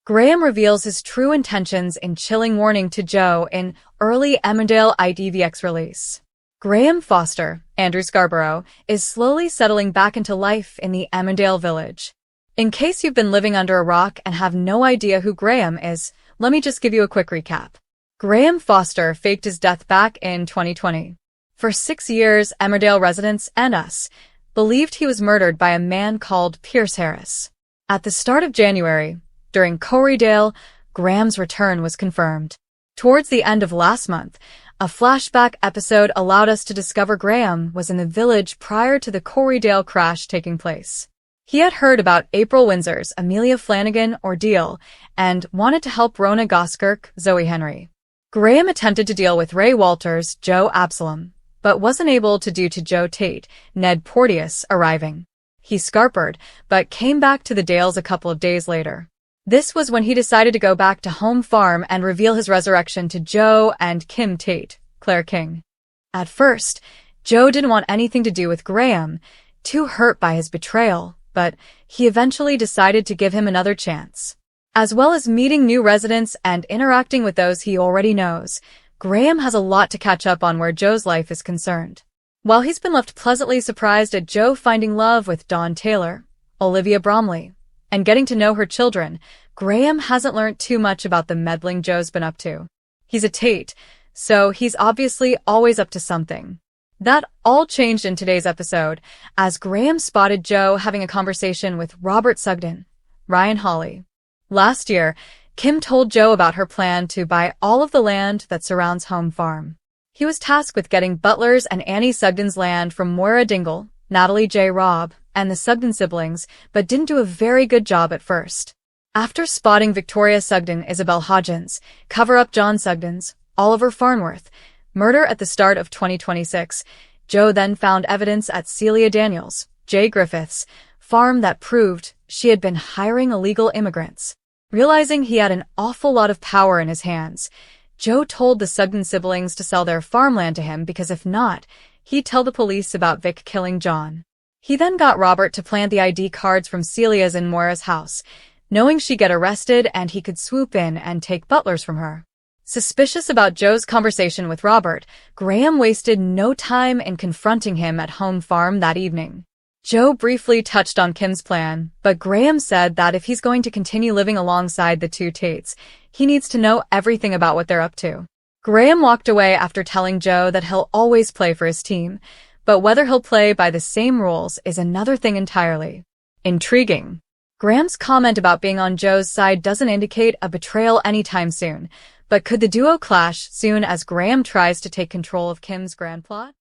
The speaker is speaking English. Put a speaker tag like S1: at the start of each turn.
S1: Graham reveals his true intentions in chilling warning to Joe in early Emmerdale ITV release. Graham Foster, Andrew Scarborough, is slowly settling back into life in the Emmerdale village. In case you've been living under a rock and have no idea who Graham is, let me just give you a quick recap. Graham Foster faked his death back in 2020. For 6 years, Emmerdale residents and us believed he was murdered by a man called Pierce Harris. At the start of January, during Corriedale, Graham's return was confirmed. Towards the end of last month, a flashback episode allowed us to discover Graham was in the village prior to the Corriedale crash taking place. He had heard about April Windsor's Amelia Flanagan ordeal and wanted to help Rona Goskirk, Zoe Henry. Graham attempted to deal with Ray Walters, Joe Absalom, but wasn't able to due to Joe Tate, Ned Porteous, arriving. He scarpered, but came back to the Dales a couple of days later. This was when he decided to go back to home farm and reveal his resurrection to Joe and Kim Tate, Claire King. At first, Joe didn't want anything to do with Graham, too hurt by his betrayal, but he eventually decided to give him another chance. As well as meeting new residents and interacting with those he already knows, Graham has a lot to catch up on where Joe's life is concerned. While he's been left pleasantly surprised at Joe finding love with Dawn Taylor, Olivia Bromley, and getting to know her children, Graham hasn't learned too much about the meddling Joe's been up to. He's a Tate, so he's obviously always up to something. That all changed in today's episode, as Graham spotted Joe having a conversation with Robert Sugden, Ryan Hawley. Last year, Kim told Joe about her plan to buy all of the land that surrounds home farm. He was tasked with getting Butler's and Annie Sugden's land from Moira Dingle, Natalie J. Robb, and the Sugden siblings, but didn't do a very good job at first. After spotting Victoria Sugden, Isabel Hodgins, cover-up John Sugden's, Oliver Farnworth, murder at the start of 2026, Joe then found evidence at Celia Daniels, Jay Griffith's, farm that proved she had been hiring illegal immigrants. Realizing he had an awful lot of power in his hands, Joe told the Sugden siblings to sell their farmland to him because if not, he'd tell the police about Vic killing John. He then got Robert to plant the ID cards from Celia's in Moira's house, knowing she'd get arrested and he could swoop in and take Butler's from her. Suspicious about Joe's conversation with Robert, Graham wasted no time in confronting him at home farm that evening. Joe briefly touched on Kim's plan, but Graham said that if he's going to continue living alongside the two Tates, he needs to know everything about what they're up to. Graham walked away after telling Joe that he'll always play for his team, but whether he'll play by the same rules is another thing entirely. Intriguing. Graham's comment about being on Joe's side doesn't indicate a betrayal anytime soon, but could the duo clash soon as Graham tries to take control of Kim's grand plot?